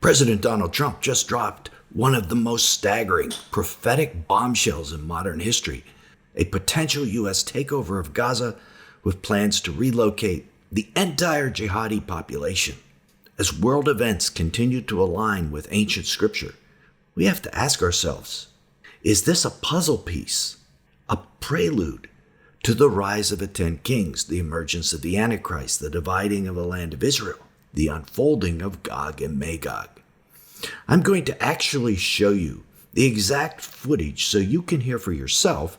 President Donald Trump just dropped one of the most staggering prophetic bombshells in modern history, a potential U.S. takeover of Gaza with plans to relocate the entire jihadi population. As world events continue to align with ancient scripture, we have to ask ourselves, is this a puzzle piece, a prelude to the rise of the 10 kings, the emergence of the Antichrist, the dividing of the land of Israel, the unfolding of Gog and Magog? I'm going to actually show you the exact footage so you can hear for yourself.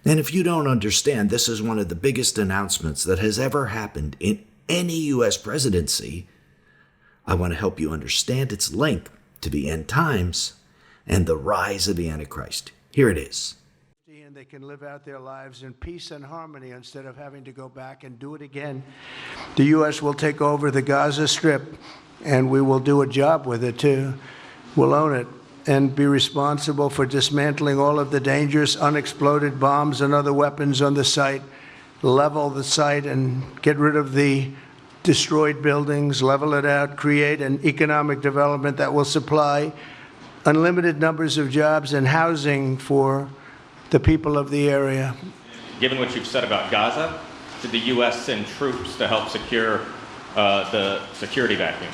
And if you don't understand, this is one of the biggest announcements that has ever happened in any U.S. presidency. I want to help you understand its link to the end times and the rise of the Antichrist. Here it is. And they can live out their lives in peace and harmony instead of having to go back and do it again. The U.S. will take over the Gaza Strip, and we will do a job with it too. We'll own it and be responsible for dismantling all of the dangerous unexploded bombs and other weapons on the site, level the site and get rid of the destroyed buildings, level it out, create an economic development that will supply unlimited numbers of jobs and housing for the people of the area. Given what you've said about Gaza, did the U.S. send troops to help secure the security vacuum?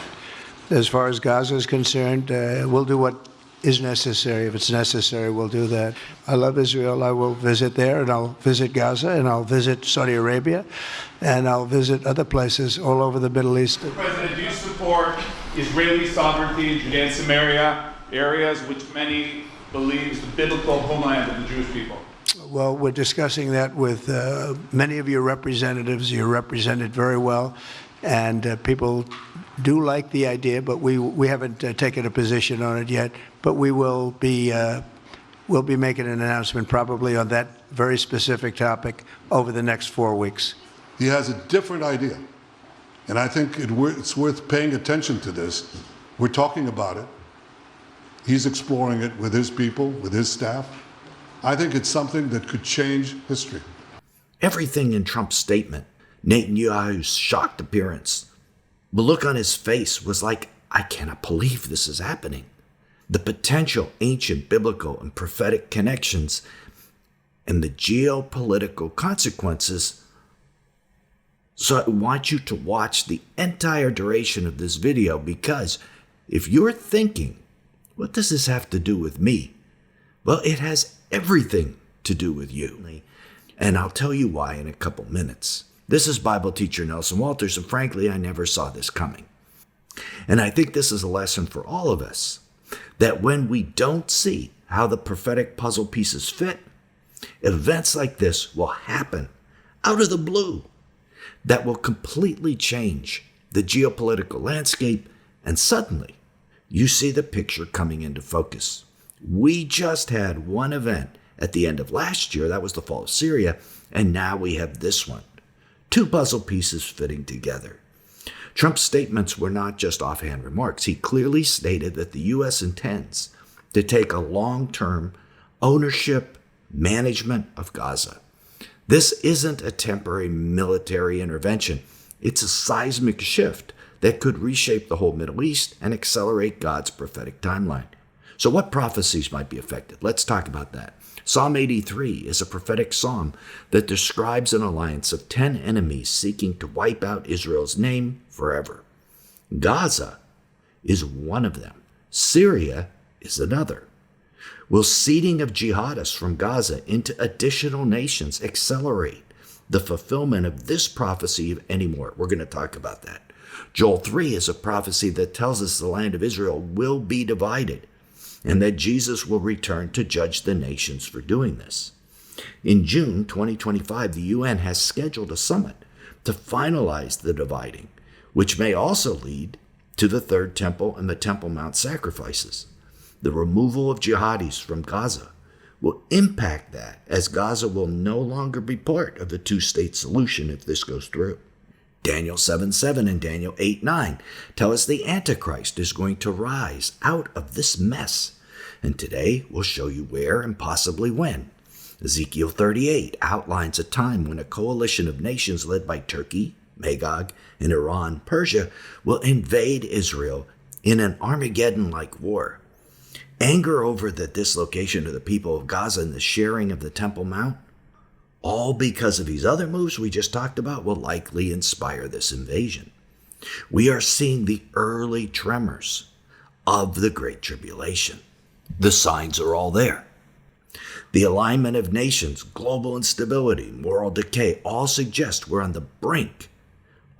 As far as Gaza is concerned, we'll do what is necessary. If it's necessary, we'll do that. I love Israel. I will visit there, and I'll visit Gaza, and I'll visit Saudi Arabia, and I'll visit other places all over the Middle East. President, do you support Israeli sovereignty in Judea and Samaria, areas which many believe is the biblical homeland of the Jewish people? Well, we're discussing that with many of your representatives. You're represented very well, and people do like the idea, but we haven't taken a position on it yet. But we'll be making an announcement probably on that very specific topic over the next 4 weeks. He has a different idea, and I think it's worth paying attention to this. We're talking about it. He's exploring it with his people, with his staff. I think it's something that could change history. Everything in Trump's statement, Netanyahu's shocked appearance, the look on his face was like, I cannot believe this is happening. The potential ancient biblical and prophetic connections and the geopolitical consequences. So I want you to watch the entire duration of this video, because if you're thinking, what does this have to do with me? Well, it has everything to do with you. And I'll tell you why in a couple minutes. This is Bible teacher Nelson Walters, and frankly, I never saw this coming. And I think this is a lesson for all of us, that when we don't see how the prophetic puzzle pieces fit, events like this will happen out of the blue that will completely change the geopolitical landscape, and suddenly you see the picture coming into focus. We just had one event at the end of last year, that was the fall of Syria, and now we have this one. Two puzzle pieces fitting together. Trump's statements were not just offhand remarks. He clearly stated that the U.S. intends to take a long-term ownership, management of Gaza. This isn't a temporary military intervention. It's a seismic shift that could reshape the whole Middle East and accelerate God's prophetic timeline. So what prophecies might be affected? Let's talk about that. Psalm 83 is a prophetic psalm that describes an alliance of 10 enemies seeking to wipe out Israel's name forever. Gaza is one of them. Syria is another. Will seeding of jihadists from Gaza into additional nations accelerate the fulfillment of this prophecy anymore? We're going to talk about that. Joel 3 is a prophecy that tells us the land of Israel will be divided, and that Jesus will return to judge the nations for doing this. In June 2025, the UN has scheduled a summit to finalize the dividing, which may also lead to the Third Temple and the Temple Mount sacrifices. The removal of jihadis from Gaza will impact that, as Gaza will no longer be part of the two-state solution if this goes through. Daniel 7:7 and Daniel 8:9 tell us the Antichrist is going to rise out of this mess. And today we'll show you where and possibly when. Ezekiel 38 outlines a time when a coalition of nations led by Turkey, Magog, and Iran, Persia, will invade Israel in an Armageddon-like war. Anger over the dislocation of the people of Gaza and the sharing of the Temple Mount, all because of these other moves we just talked about, will likely inspire this invasion. We are seeing the early tremors of the Great Tribulation. The signs are all there. The alignment of nations, global instability, moral decay, all suggest we're on the brink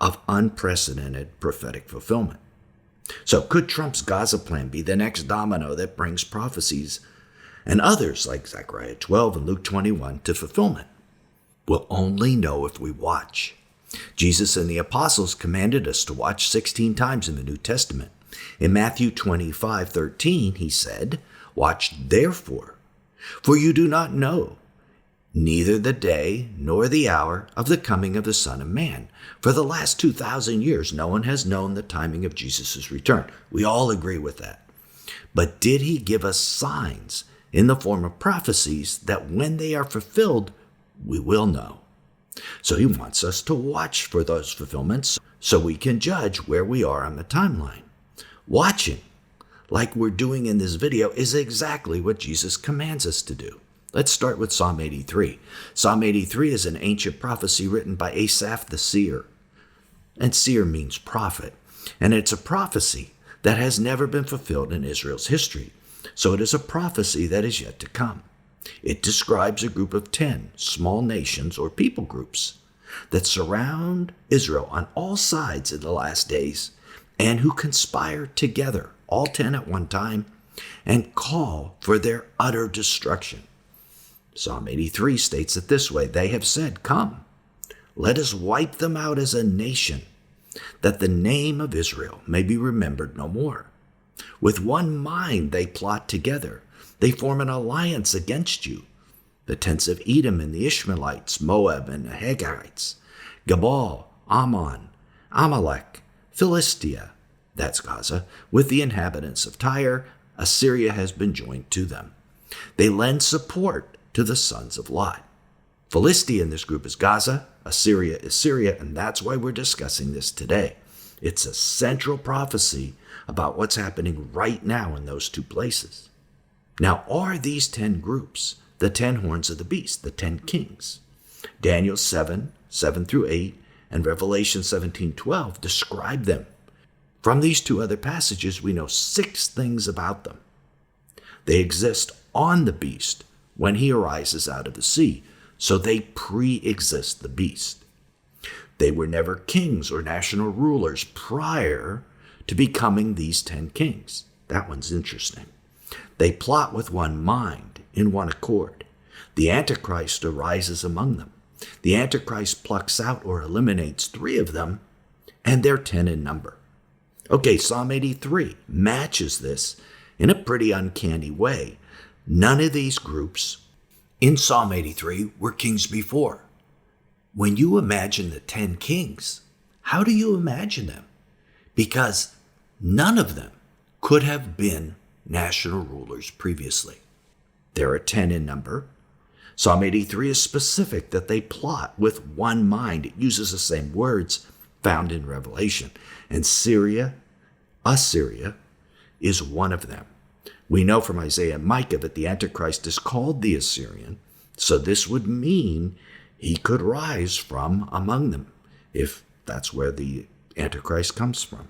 of unprecedented prophetic fulfillment. So could Trump's Gaza plan be the next domino that brings prophecies and others like Zechariah 12 and Luke 21 to fulfillment? We'll only know if we watch. Jesus and the apostles commanded us to watch 16 times in the New Testament. In Matthew 25:13, he said, "Watch therefore, for you do not know neither the day nor the hour of the coming of the Son of Man." For the last 2,000 years, no one has known the timing of Jesus' return. We all agree with that. But did he give us signs in the form of prophecies that when they are fulfilled, we will know? So he wants us to watch for those fulfillments so we can judge where we are on the timeline. Watching, like we're doing in this video, is exactly what Jesus commands us to do. Let's start with Psalm 83. Psalm 83 is an ancient prophecy written by Asaph the seer. And seer means prophet. And it's a prophecy that has never been fulfilled in Israel's history. So it is a prophecy that is yet to come. It describes a group of 10 small nations or people groups that surround Israel on all sides in the last days and who conspire together, all 10 at one time, and call for their utter destruction. Psalm 83 states it this way: "They have said, 'Come, let us wipe them out as a nation, that the name of Israel may be remembered no more.' With one mind they plot together. They form an alliance against you. The tents of Edom and the Ishmaelites, Moab and the Hagarites, Gabal, Ammon, Amalek, Philistia," that's Gaza, "with the inhabitants of Tyre, Assyria has been joined to them. They lend support to the sons of Lot." Philistia in this group is Gaza, Assyria is Syria, and that's why we're discussing this today. It's a central prophecy about what's happening right now in those two places. Now, are these 10 groups the 10 horns of the beast, the 10 kings? Daniel 7:7-8, and Revelation 17:12 describe them. From these two other passages, we know 6 things about them. They exist on the beast when he arises out of the sea, so they pre-exist the beast. They were never kings or national rulers prior to becoming these 10 kings. That one's interesting. They plot with one mind, in one accord. The Antichrist arises among them. The Antichrist plucks out or eliminates 3 of them, and they're 10 in number. Okay, Psalm 83 matches this in a pretty uncanny way. None of these groups in Psalm 83 were kings before. When you imagine the 10 kings, how do you imagine them? Because none of them could have been national rulers previously. There are 10 in number. Psalm 83 is specific that they plot with one mind. It uses the same words found in Revelation. And Assyria, is one of them. We know from Isaiah and Micah that the Antichrist is called the Assyrian, so this would mean he could rise from among them, if that's where the Antichrist comes from.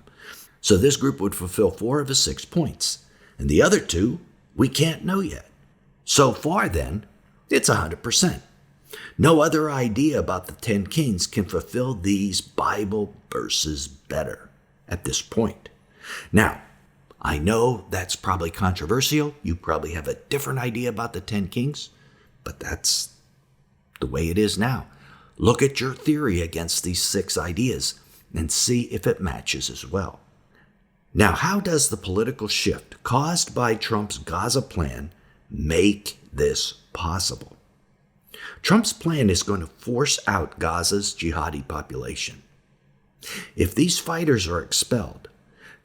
So this group would fulfill 4 of the 6 points, and the other 2 we can't know yet. So far then, it's 100%. No other idea about the 10 kings can fulfill these Bible verses better at this point. Now, I know that's probably controversial. You probably have a different idea about the 10 kings, but that's the way it is now. Look at your theory against these 6 ideas and see if it matches as well. Now, how does the political shift caused by Trump's Gaza plan make this possible? Trump's plan is going to force out Gaza's jihadi population. If these fighters are expelled,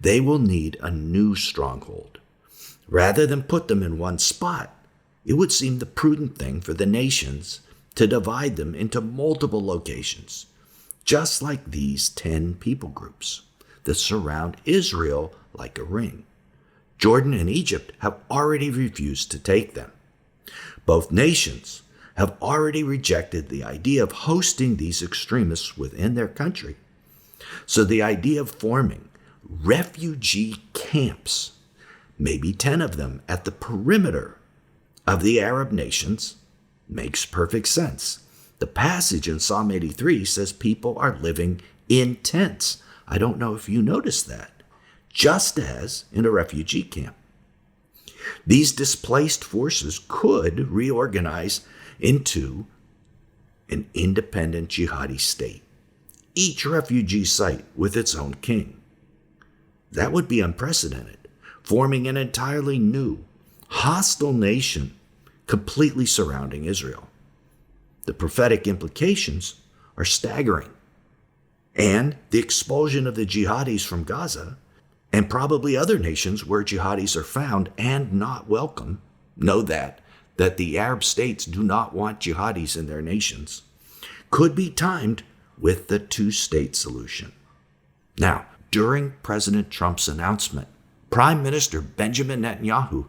they will need a new stronghold. Rather than put them in one spot, it would seem the prudent thing for the nations to divide them into multiple locations, just like these 10 people groups that surround Israel like a ring. Jordan and Egypt have already refused to take them. Both nations have already rejected the idea of hosting these extremists within their country. So the idea of forming refugee camps, maybe 10 of them at the perimeter of the Arab nations, makes perfect sense. The passage in Psalm 83 says people are living in tents. I don't know if you noticed that. Just as in a refugee camp. These displaced forces could reorganize into an independent jihadi state, each refugee site with its own king. That would be unprecedented, forming an entirely new, hostile nation completely surrounding Israel. The prophetic implications are staggering. And the expulsion of the jihadis from Gaza, and probably other nations where jihadis are found and not welcome, know that the Arab states do not want jihadis in their nations, could be timed with the two-state solution. Now, during President Trump's announcement, Prime Minister Benjamin Netanyahu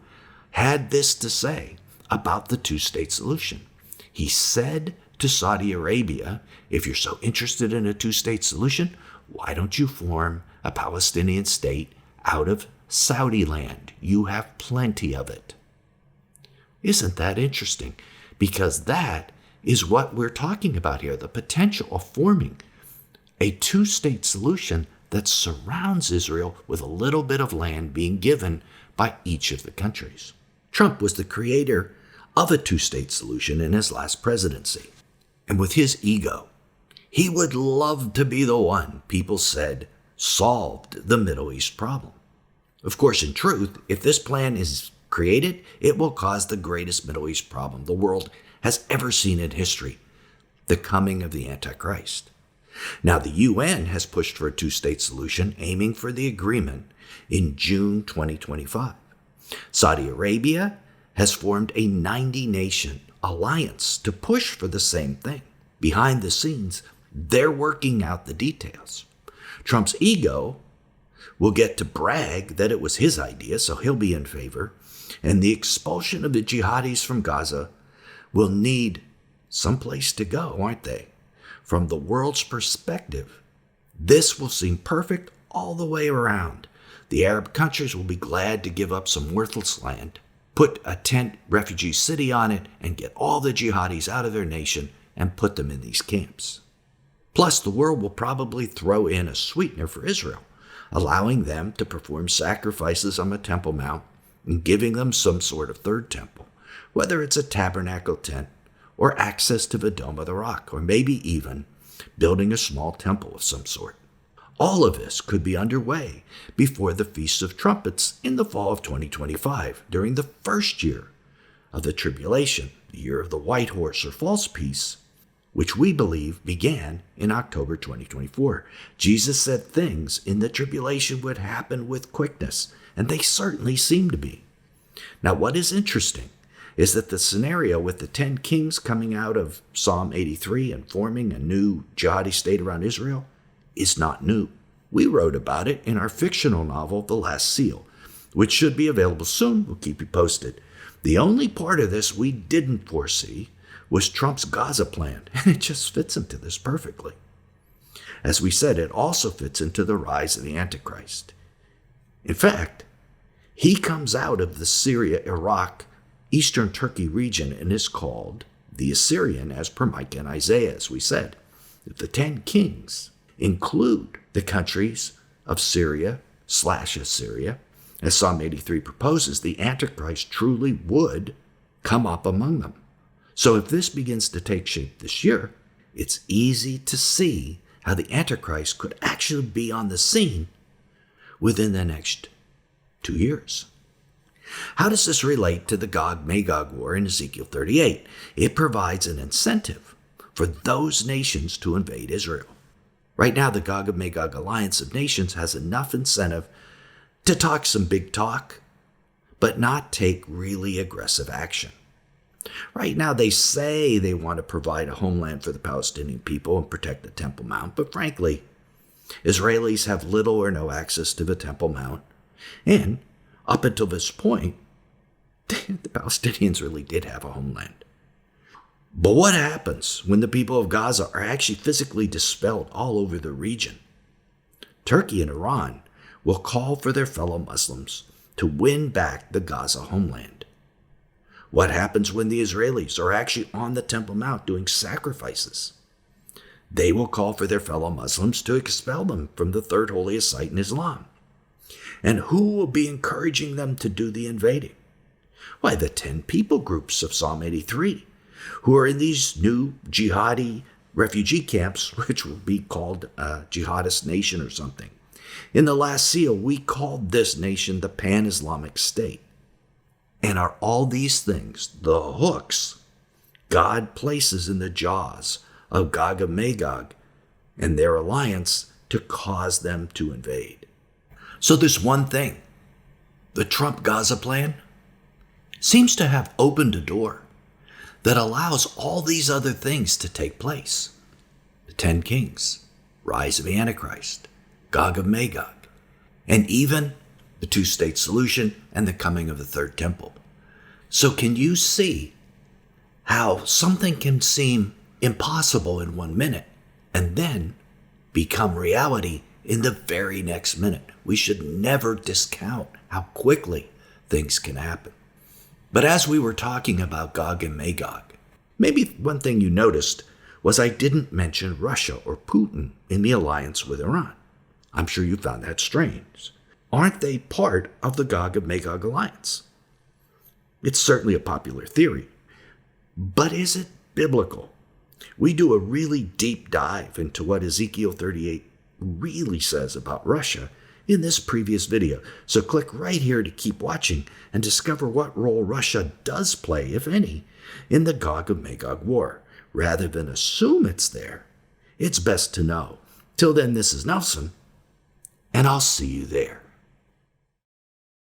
had this to say about the two-state solution. He said to Saudi Arabia, if you're so interested in a two-state solution, why don't you form a Palestinian state out of Saudi land? You have plenty of it. Isn't that interesting? Because that is what we're talking about here, the potential of forming a two-state solution that surrounds Israel with a little bit of land being given by each of the countries. Trump was the creator of a two-state solution in his last presidency. And with his ego, he would love to be the one people said solved the Middle East problem. Of course, in truth, if this plan is created, it will cause the greatest Middle East problem the world has ever seen in history, the coming of the Antichrist. Now, the UN has pushed for a two-state solution, aiming for the agreement in June 2025. Saudi Arabia has formed a 90-nation alliance to push for the same thing. Behind the scenes, they're working out the details. Trump's ego will get to brag that it was his idea, so he'll be in favor, and the expulsion of the jihadis from Gaza will need some place to go, aren't they? From the world's perspective, this will seem perfect all the way around. The Arab countries will be glad to give up some worthless land, put a tent refugee city on it, and get all the jihadis out of their nation and put them in these camps. Plus, the world will probably throw in a sweetener for Israel, allowing them to perform sacrifices on the Temple Mount and giving them some sort of third temple, whether it's a tabernacle tent or access to the Dome of the Rock, or maybe even building a small temple of some sort. All of this could be underway before the Feast of Trumpets in the fall of 2025, during the first year of the tribulation, the year of the white horse or false peace, which we believe began in October 2024. Jesus said things in the tribulation would happen with quickness, and they certainly seem to be. Now, what is interesting is that the scenario with the 10 kings coming out of Psalm 83 and forming a new jihadi state around Israel is not new. We wrote about it in our fictional novel, The Last Seal, which should be available soon. We'll keep you posted. The only part of this we didn't foresee was Trump's Gaza plan, and it just fits into this perfectly. As we said, it also fits into the rise of the Antichrist. In fact, he comes out of the Syria, Iraq, Eastern Turkey region and is called the Assyrian, as per Micah and Isaiah, as we said. If the 10 kings include the countries of Syria/Assyria, as Psalm 83 proposes, the Antichrist truly would come up among them. So if this begins to take shape this year, it's easy to see how the Antichrist could actually be on the scene within the next 2 years. How does this relate to the Gog-Magog war in Ezekiel 38? It provides an incentive for those nations to invade Israel. Right now, the Gog-Magog alliance of nations has enough incentive to talk some big talk, but not take really aggressive action. Right now, they say they want to provide a homeland for the Palestinian people and protect the Temple Mount, but frankly, Israelis have little or no access to the Temple Mount, And up until this point, the Palestinians really did have a homeland. But what happens when the people of Gaza are actually physically dispelled all over the region? Turkey and Iran will call for their fellow Muslims to win back the Gaza homeland. What happens when the Israelis are actually on the Temple Mount doing sacrifices? They will call for their fellow Muslims to expel them from the third holiest site in Islam. And who will be encouraging them to do the invading? Why, the 10 people groups of Psalm 83, who are in these new jihadi refugee camps, which will be called a jihadist nation or something. In the last seal, we called this nation the Pan-Islamic State. And are all these things the hooks God places in the jaws of Gog and Magog and their alliance to cause them to invade? So there's one thing. The Trump Gaza plan seems to have opened a door that allows all these other things to take place. The 10 kings, rise of the Antichrist, Gog of Magog, and even the two-state solution and the coming of the third temple. So can you see how something can seem impossible in 1 minute and then become reality in the very next minute? We should never discount how quickly things can happen. But as we were talking about Gog and Magog, maybe one thing you noticed was I didn't mention Russia or Putin in the alliance with Iran. I'm sure you found that strange. Aren't they part of the Gog and Magog alliance? It's certainly a popular theory, but is it biblical? We do a really deep dive into what Ezekiel 38 really says about Russia in this previous video. So click right here to keep watching and discover what role Russia does play, if any, in the Gog and Magog war. Rather than assume it's there, it's best to know. Till then, this is Nelson, and I'll see you there.